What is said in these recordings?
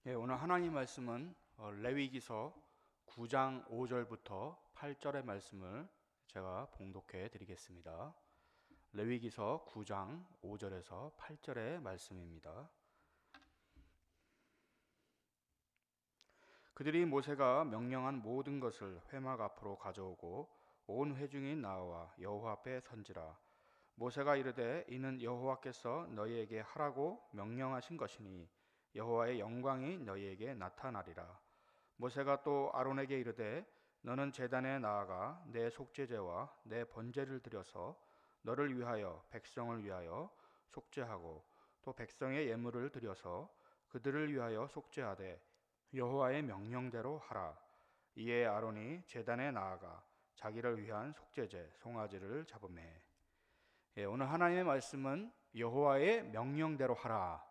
오늘 하나님 말씀은 레위기서 9장 5절부터 8절의 말씀을 제가 봉독해 드리겠습니다. 레위기서 9장 5절에서 8절의 말씀입니다. 그들이 모세가 명령한 모든 것을 회막 앞으로 가져오고 온 회중이 나와 여호와 앞에 선지라. 모세가 이르되 이는 여호와께서 너희에게 하라고 명령하신 것이니 여호와의 영광이 너희에게 나타나리라. 모세가 또 아론에게 이르되 너는 제단에 나아가 내 속죄제와 내 번제를 드려서 너를 위하여 백성을 위하여 속죄하고 또 백성의 예물을 드려서 그들을 위하여 속죄하되 여호와의 명령대로 하라. 이에 아론이 제단에 나아가 자기를 위한 속죄제 송아지를 잡으매. 오늘 하나님의 말씀은 여호와의 명령대로 하라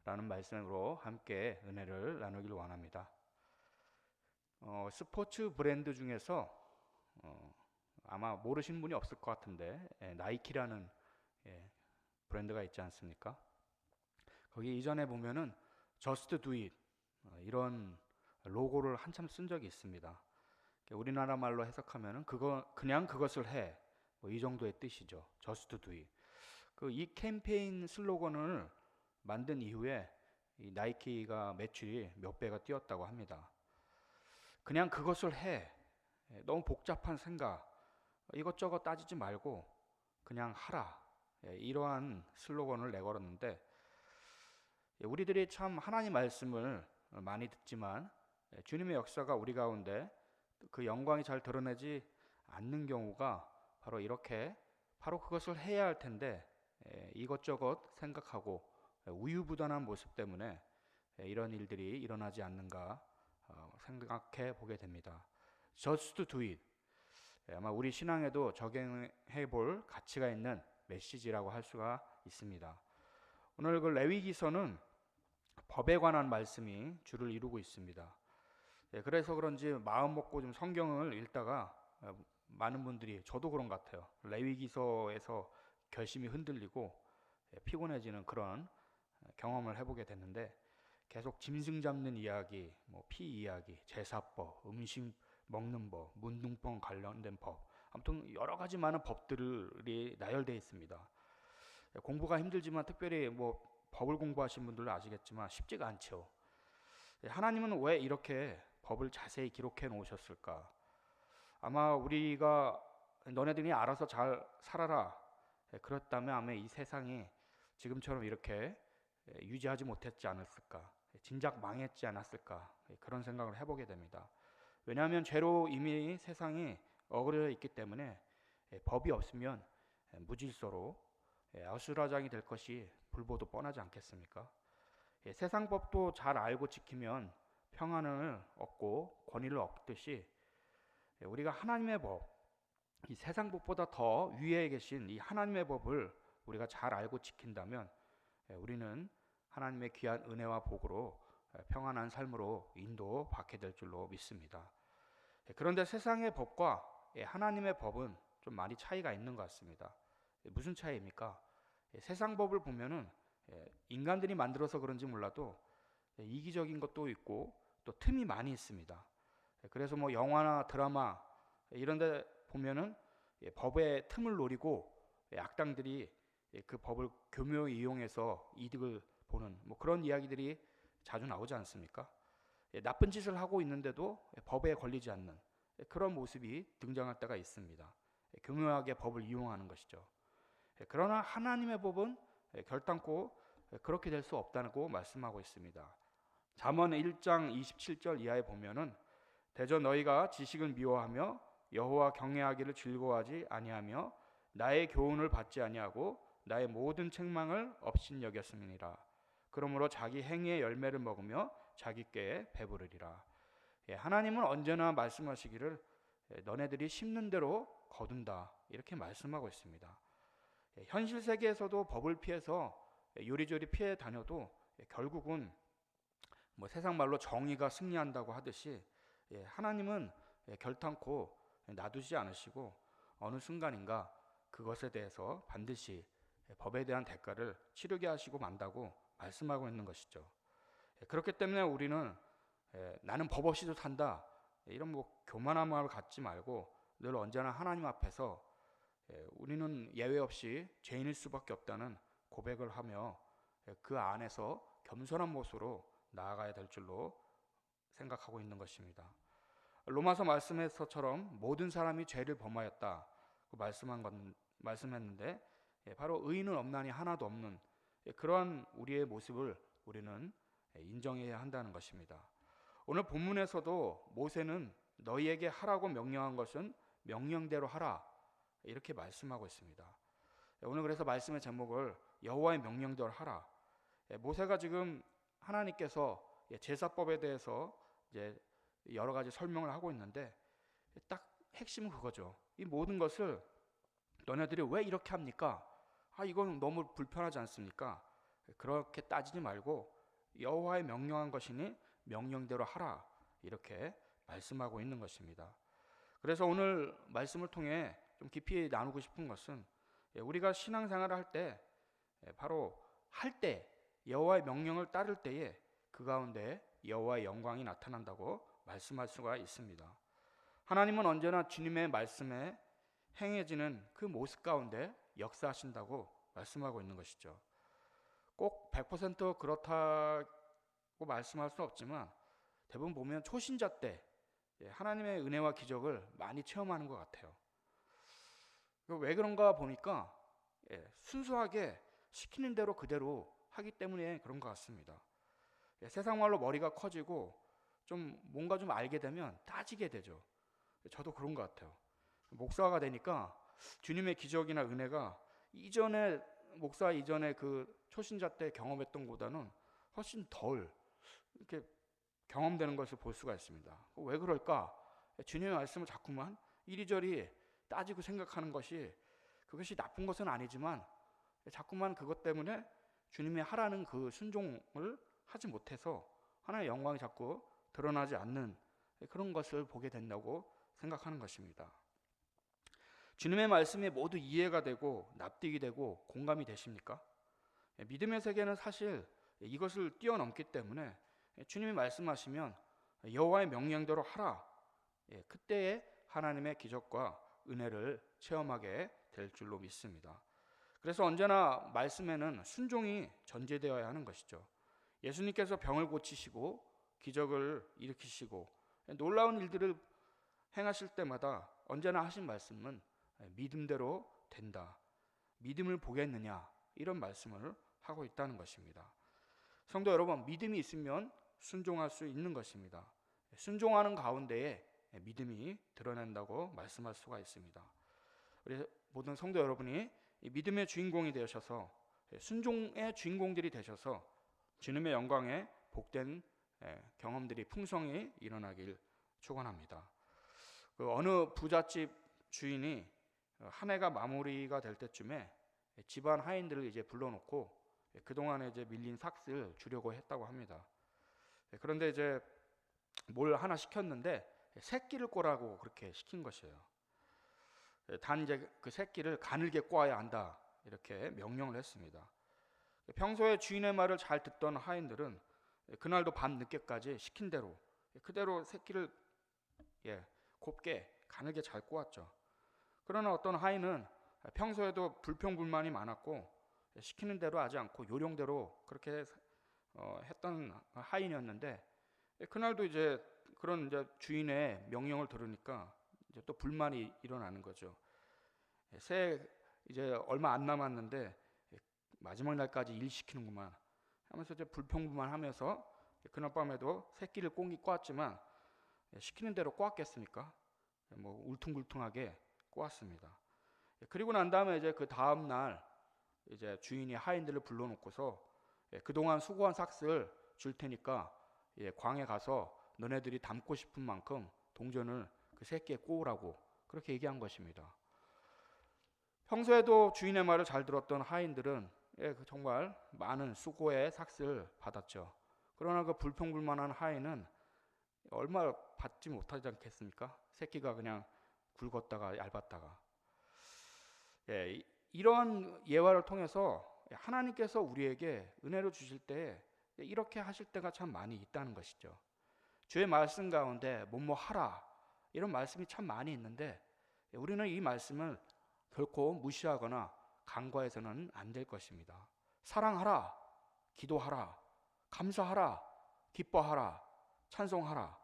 라는 말씀으로 함께 은혜를 나누길 원합니다. 스포츠 브랜드 중에서 아마 모르시는 분이 없을 것 같은데 나이키라는 브랜드가 있지 않습니까? 거기 이전에 보면은 Just Do It 이런 로고를 한참 쓴 적이 있습니다. 우리나라 말로 해석하면은 그냥 그것을 해, 이 정도의 뜻이죠. Just Do It. 이 캠페인 슬로건을 만든 이후에 이 나이키가 매출이 몇 배가 뛰었다고 합니다. 그냥 그것을 해. 너무 복잡한 생각, 이것저것 따지지 말고 그냥 하라. 이러한 슬로건을 내걸었는데 우리들이 참 하나님 말씀을 많이 듣지만 주님의 역사가 우리 가운데 그 영광이 잘 드러내지 않는 경우가 바로 이렇게 바로 그것을 해야 할 텐데 이것저것 생각하고 우유부단한 모습 때문에 이런 일들이 일어나지 않는가 생각해 보게 됩니다. Just do it. 아마 우리 신앙에도 적용해 볼 가치가 있는 메시지라고 할 수가 있습니다. 오늘 그 레위기서는 법에 관한 말씀이 주를 이루고 있습니다. 그래서 그런지 마음 먹고 좀 성경을 읽다가 많은 분들이, 저도 그런 것 같아요, 레위기서에서 결심이 흔들리고 피곤해지는 그런 경험을 해보게 됐는데 계속 짐승 잡는 이야기, 피 이야기, 제사법, 음식 먹는 법, 문둥병 관련된 법, 아무튼 여러 가지 많은 법들이 나열되어 있습니다. 공부가 힘들지만 특별히 법을 공부하신 분들은 아시겠지만 쉽지가 않죠. 하나님은 왜 이렇게 법을 자세히 기록해 놓으셨을까? 아마 우리가 너네들이 알아서 잘 살아라 그렇다면 아마 이 세상이 지금처럼 이렇게 유지하지 못했지 않았을까, 진작 망했지 않았을까, 그런 생각을 해보게 됩니다. 왜냐하면 죄로 이미 세상이 어그러져 있기 때문에 법이 없으면 무질서로 아수라장이 될 것이 불보도 뻔하지 않겠습니까? 세상 법도 잘 알고 지키면 평안을 얻고 권위를 얻듯이 우리가 하나님의 법, 이 세상 법보다 더 위에 계신 이 하나님의 법을 우리가 잘 알고 지킨다면 우리는 하나님의 귀한 은혜와 복으로 평안한 삶으로 인도받게 될 줄로 믿습니다. 그런데 세상의 법과 하나님의 법은 좀 많이 차이가 있는 것 같습니다. 무슨 차이입니까? 세상 법을 보면은 인간들이 만들어서 그런지 몰라도 이기적인 것도 있고 또 틈이 많이 있습니다. 그래서 영화나 드라마 이런 데 보면은 법의 틈을 노리고 악당들이 그 법을 교묘히 이용해서 이득을 보는 그런 이야기들이 자주 나오지 않습니까? 나쁜 짓을 하고 있는데도 법에 걸리지 않는 그런 모습이 등장할 때가 있습니다. 교묘하게 법을 이용하는 것이죠. 그러나 하나님의 법은 결단코 그렇게 될 수 없다고 말씀하고 있습니다. 잠언 1장 27절 이하에 보면은 대저 너희가 지식을 미워하며 여호와 경외하기를 즐거워하지 아니하며 나의 교훈을 받지 아니하고 나의 모든 책망을 업신여겼음이니라. 그러므로 자기 행위의 열매를 먹으며 자기 꾀에 배부르리라. 하나님은 언제나 말씀하시기를 너네들이 심는 대로 거둔다 이렇게 말씀하고 있습니다. 현실 세계에서도 법을 피해서 요리조리 피해 다녀도 결국은 세상 말로 정의가 승리한다고 하듯이 하나님은 결단코 놔두지 않으시고 어느 순간인가 그것에 대해서 반드시 법에 대한 대가를 치르게 하시고 만다고 말씀하고 있는 것이죠. 그렇기 때문에 우리는 나는 법 없이도 산다, 이런 뭐 교만한 마음을 갖지 말고 늘 언제나 하나님 앞에서 우리는 예외 없이 죄인일 수밖에 없다는 고백을 하며 그 안에서 겸손한 모습으로 나아가야 될 줄로 생각하고 있는 것입니다. 로마서 말씀에서처럼 모든 사람이 죄를 범하였다 말씀했는데, 바로 의인은 없나니 하나도 없는 그러한 우리의 모습을 우리는 인정해야 한다는 것입니다. 오늘 본문에서도 모세는 너희에게 하라고 명령한 것은 명령대로 하라, 이렇게 말씀하고 있습니다. 오늘 그래서 말씀의 제목을 여호와의 명령대로 하라. 모세가 지금 하나님께서 제사법에 대해서 이제 여러 가지 설명을 하고 있는데, 딱 핵심은 그거죠. 이 모든 것을 너네들이 왜 이렇게 합니까? 이건 너무 불편하지 않습니까? 그렇게 따지지 말고 여호와의 명령한 것이니 명령대로 하라, 이렇게 말씀하고 있는 것입니다. 그래서 오늘 말씀을 통해 좀 깊이 나누고 싶은 것은, 우리가 신앙생활을 할 때 바로 할 때 여호와의 명령을 따를 때에 그 가운데 여호와의 영광이 나타난다고 말씀할 수가 있습니다. 하나님은 언제나 주님의 말씀에 행해지는 그 모습 가운데 역사하신다고 말씀하고 있는 것이죠. 꼭 100% 그렇다고 말씀할 수는 없지만 대부분 보면 초신자 때 하나님의 은혜와 기적을 많이 체험하는 것 같아요. 왜 그런가 보니까 순수하게 시키는 대로 그대로 하기 때문에 그런 것 같습니다. 세상 말로 머리가 커지고 좀 뭔가 좀 알게 되면 따지게 되죠. 저도 그런 것 같아요. 목사가 되니까 주님의 기적이나 은혜가 이전에 목사 이전에 그 초신자 때 경험했던 것보다는 훨씬 덜 이렇게 경험되는 것을 볼 수가 있습니다. 왜 그럴까? 주님의 말씀을 자꾸만 이리저리 따지고 생각하는 것이, 그것이 나쁜 것은 아니지만 자꾸만 그것 때문에 주님이 하라는 그 순종을 하지 못해서 하나님의 영광이 자꾸 드러나지 않는 그런 것을 보게 된다고 생각하는 것입니다. 주님의 말씀이 모두 이해가 되고 납득이 되고 공감이 되십니까? 믿음의 세계는 사실 이것을 뛰어넘기 때문에 주님이 말씀하시면 여호와의 명령대로 하라, 그때에 하나님의 기적과 은혜를 체험하게 될 줄로 믿습니다. 그래서 언제나 말씀에는 순종이 전제되어야 하는 것이죠. 예수님께서 병을 고치시고 기적을 일으키시고 놀라운 일들을 행하실 때마다 언제나 하신 말씀은 믿음대로 된다, 믿음을 보겠느냐, 이런 말씀을 하고 있다는 것입니다. 성도 여러분, 믿음이 있으면 순종할 수 있는 것입니다. 순종하는 가운데에 믿음이 드러난다고 말씀할 수가 있습니다. 우리 모든 성도 여러분이 믿음의 주인공이 되셔서 순종의 주인공들이 되셔서 주님의 영광에 복된 경험들이 풍성히 일어나길 축원합니다. 어느 부잣집 주인이 한 해가 마무리가 될 때쯤에 집안 하인들을 이제 불러놓고 그동안에 이제 밀린 삭스를 주려고 했다고 합니다. 그런데 이제 뭘 하나 시켰는데 새끼를 꼬라고 그렇게 시킨 것이에요. 단 이제 그 새끼를 가늘게 꼬아야 한다, 이렇게 명령을 했습니다. 평소에 주인의 말을 잘 듣던 하인들은 그날도 밤 늦게까지 시킨 대로 그대로 새끼를 곱게 가늘게 잘 꼬았죠. 그러나 어떤 하인은 평소에도 불평불만이 많았고 시키는 대로 하지 않고 요령대로 그렇게 했던 하인이었는데, 그날도 이제 그런 이제 주인의 명령을 들으니까 이제 또 불만이 일어나는 거죠. 새해 이제 얼마 안 남았는데 마지막 날까지 일 시키는구만 하면서 이제 불평불만하면서 그날 밤에도 새끼를 꽁이 꼬았지만 시키는 대로 꼬았겠습니까? 뭐 울퉁불퉁하게 꼬았습니다. 그리고 난 다음에 이제 그 다음 날 이제 주인이 하인들을 불러놓고서 그동안 수고한 삭스를 줄 테니까 광에 가서 너네들이 담고 싶은 만큼 동전을 그 새끼에 꼬으라고 그렇게 얘기한 것입니다. 평소에도 주인의 말을 잘 들었던 하인들은 정말 많은 수고의 삭스를 받았죠. 그러나 그 불평불만한 하인은 얼마 받지 못하지 않겠습니까? 새끼가 그냥 굵었다가 얇았다가. 이런 예화를 통해서 하나님께서 우리에게 은혜를 주실 때 이렇게 하실 때가 참 많이 있다는 것이죠. 주의 말씀 가운데 뭐뭐 하라 이런 말씀이 참 많이 있는데 우리는 이 말씀을 결코 무시하거나 간과해서는 안 될 것입니다. 사랑하라, 기도하라, 감사하라, 기뻐하라, 찬송하라.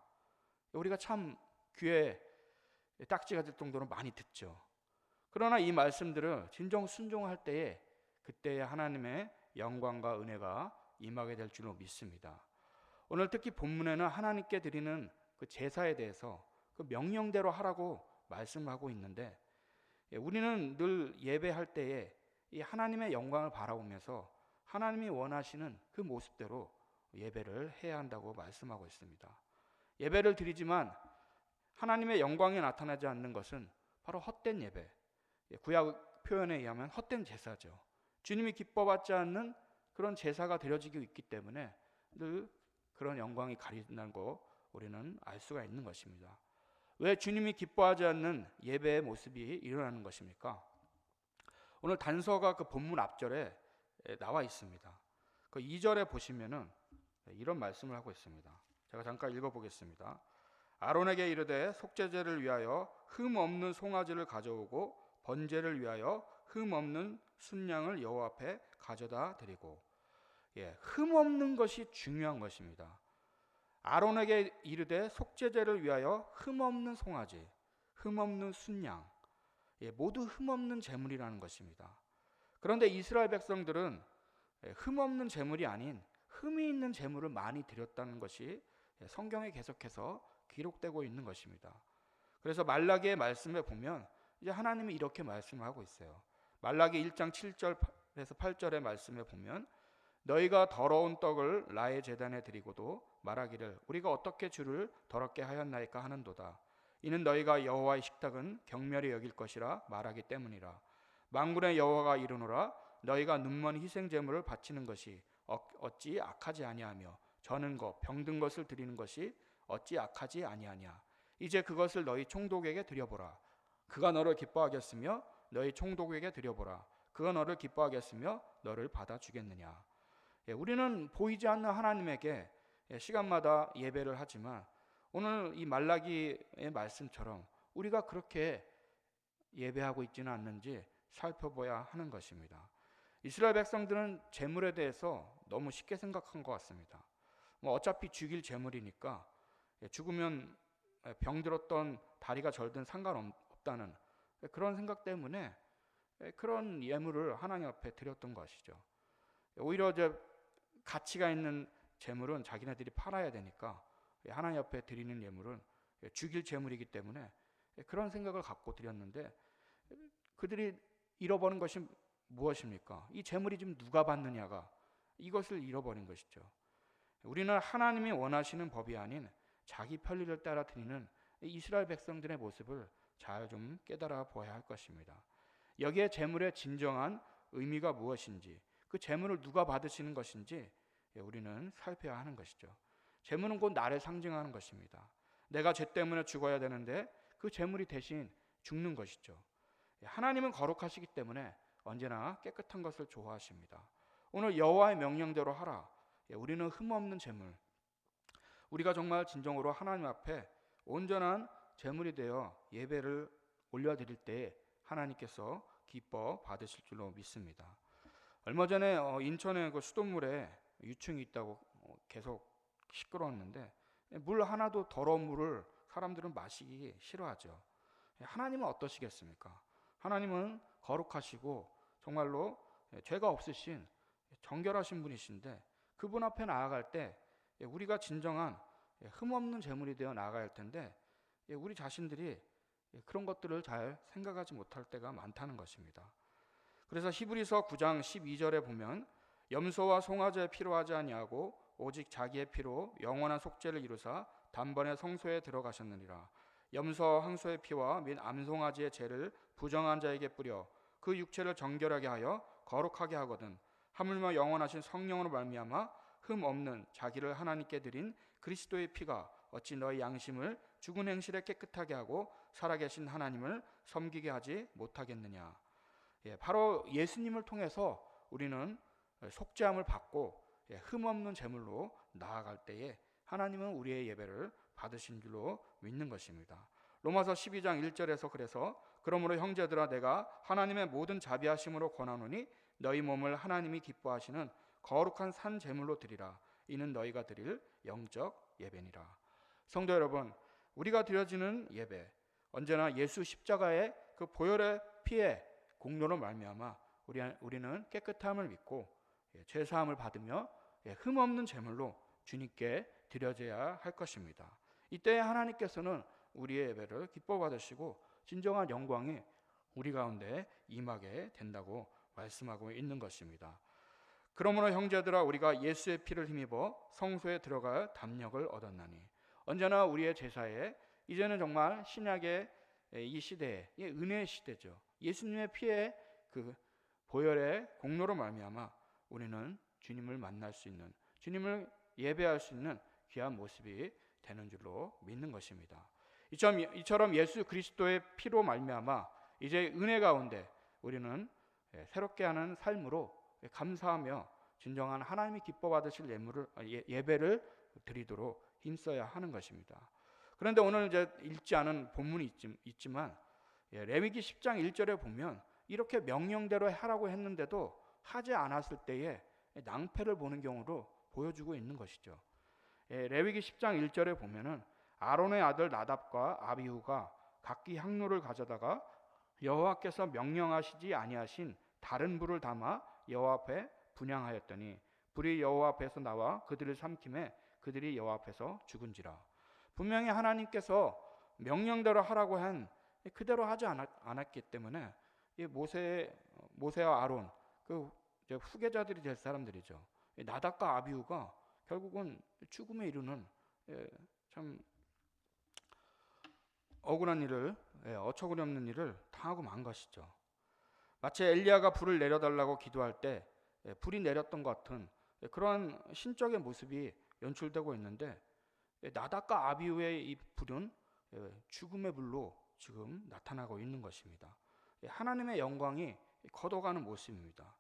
우리가 참 귀에 딱지가 될 정도로 많이 듣죠. 그러나 이 말씀들을 진정 순종할 때에 그때의 하나님의 영광과 은혜가 임하게 될 줄로 믿습니다. 오늘 특히 본문에는 하나님께 드리는 그 제사에 대해서 그 명령대로 하라고 말씀하고 있는데 우리는 늘 예배할 때에 이 하나님의 영광을 바라보면서 하나님이 원하시는 그 모습대로 예배를 해야 한다고 말씀하고 있습니다. 예배를 드리지만 하나님의 영광이 나타나지 않는 것은 바로 헛된 예배, 구약 표현에 의하면 헛된 제사죠. 주님이 기뻐받지 않는 그런 제사가 드려지고 있기 때문에 늘 그런 영광이 가린다는 거 우리는 알 수가 있는 것입니다. 왜 주님이 기뻐하지 않는 예배의 모습이 일어나는 것입니까? 오늘 단서가 그 본문 앞절에 나와 있습니다. 그 2절에 보시면은 이런 말씀을 하고 있습니다. 제가 잠깐 읽어보겠습니다. 아론에게 이르되 속죄제를 위하여 흠 없는 송아지를 가져오고 번제를 위하여 흠 없는 순양을 여호와 앞에 가져다 드리고. 흠 없는 것이 중요한 것입니다. 아론에게 이르되 속죄제를 위하여 흠 없는 송아지, 흠 없는 순양, 모두 흠 없는 제물이라는 것입니다. 그런데 이스라엘 백성들은 흠 없는 제물이 아닌 흠이 있는 제물을 많이 드렸다는 것이 성경에 계속해서 기록되고 있는 것입니다. 그래서 말라기의 말씀에 보면 이제 하나님이 이렇게 말씀하고 있어요. 말라기 1장 7절에서 8절의 말씀에 보면 너희가 더러운 떡을 나의 제단에 드리고도 말하기를 우리가 어떻게 주를 더럽게 하였나이까 하는도다. 이는 너희가 여호와의 식탁은 경멸히 여길 것이라 말하기 때문이라. 만군의 여호와가 이르노라 너희가 눈먼 희생 제물을 바치는 것이 어찌 악하지 아니하며 저는 것 병든 것을 드리는 것이 어찌 악하지 아니하냐. 이제 그것을 너희 총독에게 드려보라. 그가 너를 기뻐하겠으며 너희 총독에게 드려보라. 그가 너를 기뻐하겠으며 너를 받아주겠느냐. 우리는 보이지 않는 하나님에게 시간마다 예배를 하지만 오늘 이 말라기의 말씀처럼 우리가 그렇게 예배하고 있지는 않는지 살펴봐야 하는 것입니다. 이스라엘 백성들은 제물에 대해서 너무 쉽게 생각한 것 같습니다. 어차피 죽일 제물이니까 죽으면 병들었던 다리가 절든 상관없다는 그런 생각 때문에 그런 예물을 하나님 앞에 드렸던 것이죠. 오히려 이제 가치가 있는 제물은 자기네들이 팔아야 되니까 하나님 앞에 드리는 예물은 죽일 제물이기 때문에 그런 생각을 갖고 드렸는데 그들이 잃어버린 것이 무엇입니까? 이 제물이 지금 누가 받느냐가 이것을 잃어버린 것이죠. 우리는 하나님이 원하시는 법이 아닌 자기 편리를 따라 드리는 이스라엘 백성들의 모습을 잘 좀 깨달아 보아야 할 것입니다. 여기에 제물의 진정한 의미가 무엇인지, 그 제물을 누가 받으시는 것인지 우리는 살펴야 하는 것이죠. 제물은 곧 나를 상징하는 것입니다. 내가 죄 때문에 죽어야 되는데 그 제물이 대신 죽는 것이죠. 하나님은 거룩하시기 때문에 언제나 깨끗한 것을 좋아하십니다. 오늘 여호와의 명령대로 하라. 우리는 흠없는 제물, 우리가 정말 진정으로 하나님 앞에 온전한 제물이 되어 예배를 올려드릴 때 하나님께서 기뻐 받으실 줄로 믿습니다. 얼마 전에 인천의 그 수돗물에 유충이 있다고 계속 시끄러웠는데 물 하나도 더러운 물을 사람들은 마시기 싫어하죠. 하나님은 어떠시겠습니까? 하나님은 거룩하시고 정말로 죄가 없으신 정결하신 분이신데 그분 앞에 나아갈 때 우리가 진정한 흠없는 제물이 되어 나아가야 할 텐데 우리 자신들이 그런 것들을 잘 생각하지 못할 때가 많다는 것입니다. 그래서 히브리서 9장 12절에 보면 염소와 송아지에 필요하지 아니하고 오직 자기의 피로 영원한 속죄를 이루사 단번에 성소에 들어가셨느니라. 염소 항소의 피와 및 암송아지의 죄를 부정한 자에게 뿌려 그 육체를 정결하게 하여 거룩하게 하거든 하물며 영원하신 성령으로 말미암아 흠 없는 자기를 하나님께 드린 그리스도의 피가 어찌 너희 양심을 죽은 행실에 깨끗하게 하고 살아계신 하나님을 섬기게 하지 못하겠느냐. 바로 예수님을 통해서 우리는 속죄함을 받고 흠없는 제물로 나아갈 때에 하나님은 우리의 예배를 받으신 줄로 믿는 것입니다. 로마서 12장 1절에서 그래서 그러므로 형제들아 내가 하나님의 모든 자비하심으로 권하노니 너희 몸을 하나님이 기뻐하시는 거룩한 산 제물로 드리라. 이는 너희가 드릴 영적 예배니라. 성도 여러분, 우리가 드려지는 예배, 언제나 예수 십자가의 그 보혈의 피의 공로로 말미암아 우리는 깨끗함을 믿고 죄 사함을 받으며 흠없는 제물로 주님께 드려져야 할 것입니다. 이때 하나님께서는 우리의 예배를 기뻐 받으시고 진정한 영광이 우리 가운데 임하게 된다고 말씀하고 있는 것입니다. 그러므로 형제들아 우리가 예수의 피를 힘입어 성소에 들어갈 담력을 얻었나니. 언제나 우리의 제사에 이제는 정말 신약의 이 시대에 은혜의 시대죠. 예수님의 피의 그 보혈의 공로로 말미암아 우리는 주님을 만날 수 있는, 주님을 예배할 수 있는 귀한 모습이 되는 줄로 믿는 것입니다. 이처럼 예수 그리스도의 피로 말미암아 이제 은혜 가운데 우리는 새롭게 하는 삶으로 감사하며 진정한 하나님이 기뻐 받으실 예배를 드리도록 힘써야 하는 것입니다. 그런데 오늘 이제 읽지 않은 본문이 있지만 레위기 10장 1절에 보면 이렇게 명령대로 하라고 했는데도 하지 않았을 때에 낭패를 보는 경우로 보여주고 있는 것이죠. 레위기 10장 1절에 보면은 아론의 아들 나답과 아비후가 각기 향로를 가져다가 여호와께서 명령하시지 아니하신 다른 불을 담아 여호와 앞에 분향하였더니 불이 여호와 앞에서 나와 그들을 삼킴에 그들이 여호와 앞에서 죽은지라. 분명히 하나님께서 명령대로 하라고 한 그대로 하지 않았기 때문에 이 모세와 아론 그 후계자들이 될 사람들이죠. 나답과 아비후가 결국은 죽음에 이르는 참 억울한 일을, 어처구니 없는 일을 당하고 만 것이죠. 마치 엘리야가 불을 내려달라고 기도할 때 불이 내렸던 것 같은 그러한 신적의 모습이 연출되고 있는데 나답과 아비후의 이 불은 죽음의 불로 지금 나타나고 있는 것입니다. 하나님의 영광이 걷어가는 모습입니다.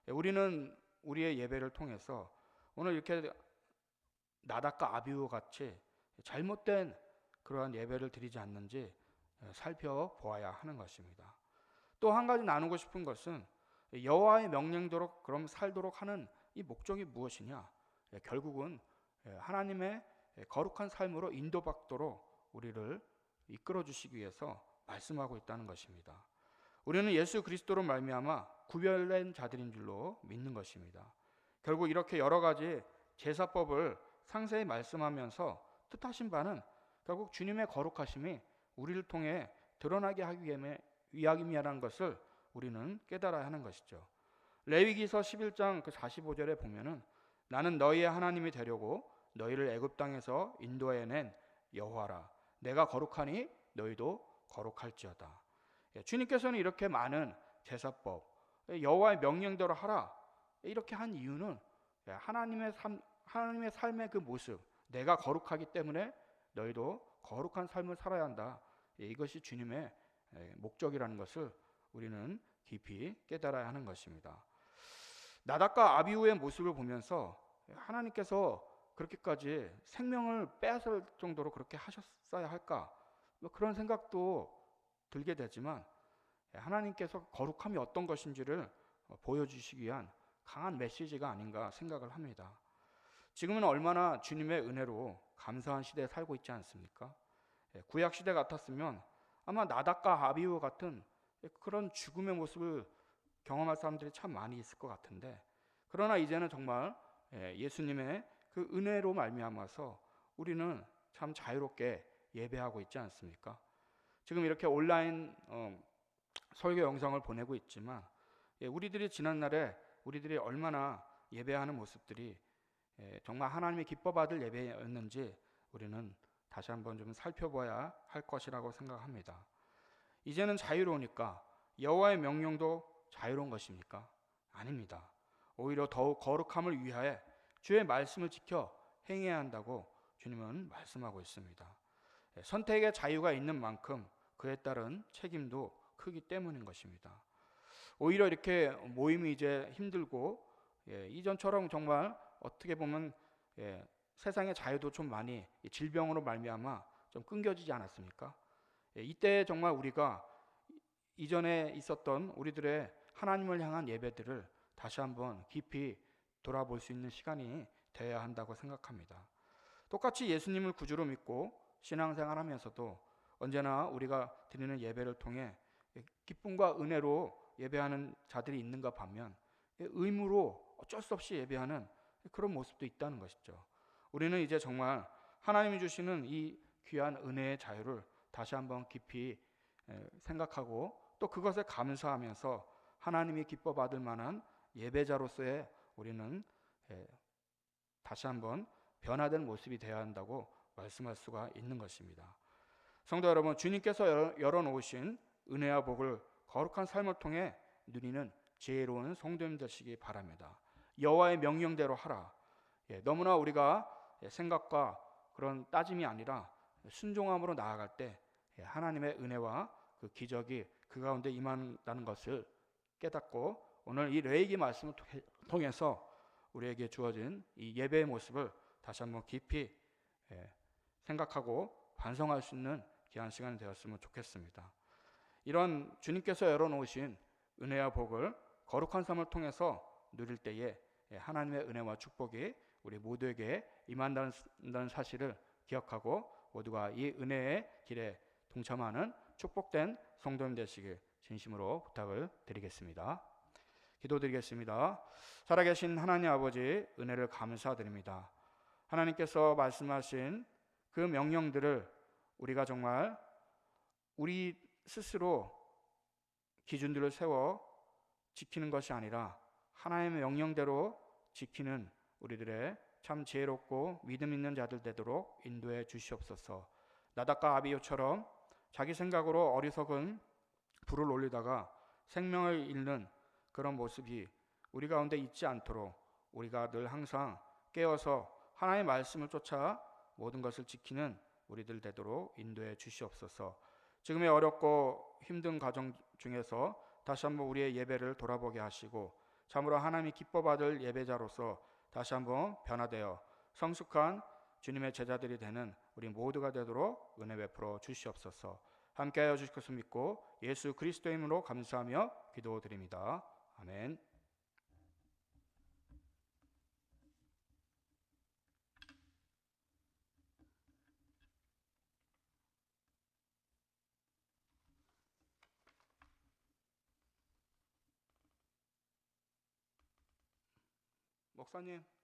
우리는 우리의 예배를 통해서 오늘 이렇게 나답과 아비후 같이 잘못된 그러한 예배를 드리지 않는지 살펴보아야 하는 것입니다. 또 한 가지 나누고 싶은 것은 여호와의 명령대로 그럼 살도록 하는 이 목적이 무엇이냐? 결국은 하나님의 거룩한 삶으로 인도받도록 우리를 이끌어 주시기 위해서 말씀하고 있다는 것입니다. 우리는 예수 그리스도로 말미암아 구별된 자들인 줄로 믿는 것입니다. 결국 이렇게 여러 가지 제사법을 상세히 말씀하면서 뜻하신 바는 결국 주님의 거룩하심이 우리를 통해 드러나게 하기 위함이라는 것을 우리는 깨달아야 하는 것이죠. 레위기서 11장 45절에 보면은 나는 너희의 하나님이 되려고 너희를 애굽 땅에서 인도해낸 여호와라. 내가 거룩하니 너희도 거룩할지어다. 주님께서는 이렇게 많은 제사법, 여호와의 명령대로 하라 이렇게 한 이유는 하나님의 삶의 그 모습, 내가 거룩하기 때문에 너희도 거룩한 삶을 살아야 한다. 이것이 주님의 목적이라는 것을 우리는 깊이 깨달아야 하는 것입니다. 나답과 아비후의 모습을 보면서 하나님께서 그렇게까지 생명을 빼앗을 정도로 그렇게 하셨어야 할까? 그런 생각도 들게 되지만 하나님께서 거룩함이 어떤 것인지를 보여주시기 위한 강한 메시지가 아닌가 생각을 합니다. 지금은 얼마나 주님의 은혜로 감사한 시대에 살고 있지 않습니까? 구약 시대 같았으면 아마 나답과 아비후 같은 그런 죽음의 모습을 경험할 사람들이 참 많이 있을 것 같은데, 그러나 이제는 정말 예수님의 그 은혜로 말미암아서 우리는 참 자유롭게 예배하고 있지 않습니까? 지금 이렇게 온라인 설교 영상을 보내고 있지만 우리들이 지난날에 우리들이 얼마나 예배하는 모습들이 정말 하나님이 기뻐 받을 예배였는지 우리는 다시 한번 좀 살펴봐야 할 것이라고 생각합니다. 이제는 자유로우니까 여호와의 명령도 자유로운 것입니까? 아닙니다. 오히려 더욱 거룩함을 위하여 주의 말씀을 지켜 행해야 한다고 주님은 말씀하고 있습니다. 선택의 자유가 있는 만큼 그에 따른 책임도 크기 때문인 것입니다. 오히려 이렇게 모임이 이제 힘들고 이전처럼 정말 어떻게 보면 세상의 자유도 좀 많이 이 질병으로 말미암아 좀 끊겨지지 않았습니까? 이때 정말 우리가 이전에 있었던 우리들의 하나님을 향한 예배들을 다시 한번 깊이 돌아볼 수 있는 시간이 되어야 한다고 생각합니다. 똑같이 예수님을 구주로 믿고 신앙생활하면서도 언제나 우리가 드리는 예배를 통해 기쁨과 은혜로 예배하는 자들이 있는가 반면 의무로 어쩔 수 없이 예배하는 그런 모습도 있다는 것이죠. 우리는 이제 정말 하나님이 주시는 이 귀한 은혜의 자유를 다시 한번 깊이 생각하고 또 그것에 감사하면서 하나님이 기뻐 받을 만한 예배자로서의 우리는 다시 한번 변화된 모습이 되어야 한다고 말씀할 수가 있는 것입니다. 성도 여러분, 주님께서 열어놓으신 은혜와 복을 거룩한 삶을 통해 누리는 지혜로운 성도님 되시기 바랍니다. 여호와의 명령대로 하라. 너무나 우리가 생각과 그런 따짐이 아니라 순종함으로 나아갈 때 하나님의 은혜와 그 기적이 그 가운데 임한다는 것을 깨닫고 오늘 이 레위기 말씀을 통해서 우리에게 주어진 이 예배의 모습을 다시 한번 깊이 생각하고 반성할 수 있는 귀한 시간이 되었으면 좋겠습니다. 이런 주님께서 열어놓으신 은혜와 복을 거룩한 삶을 통해서 누릴 때에 하나님의 은혜와 축복이 우리 모두에게 임한다는 사실을 기억하고 모두가 이 은혜의 길에 동참하는 축복된 성도님 되시길 진심으로 부탁을 드리겠습니다. 기도드리겠습니다. 살아계신 하나님 아버지, 은혜를 감사드립니다. 하나님께서 말씀하신 그 명령들을 우리가 정말 우리 스스로 기준들을 세워 지키는 것이 아니라 하나님의 명령대로 지키는 우리들의 참 지혜롭고 믿음 있는 자들 되도록 인도해 주시옵소서. 나답과 아비후처럼 자기 생각으로 어리석은 불을 올리다가 생명을 잃는 그런 모습이 우리 가운데 있지 않도록 우리가 늘 항상 깨어서 하나님의 말씀을 쫓아 모든 것을 지키는 우리들 되도록 인도해 주시옵소서. 지금의 어렵고 힘든 과정 중에서 다시 한번 우리의 예배를 돌아보게 하시고 참으로 하나님이 기뻐 받을 예배자로서 다시 한번 변화되어 성숙한 주님의 제자들이 되는 우리 모두가 되도록 은혜 베풀어 주시옵소서. 함께하여 주실 것을 믿고 예수 그리스도의 이름으로 감사하며 기도드립니다. 아멘. 목사님.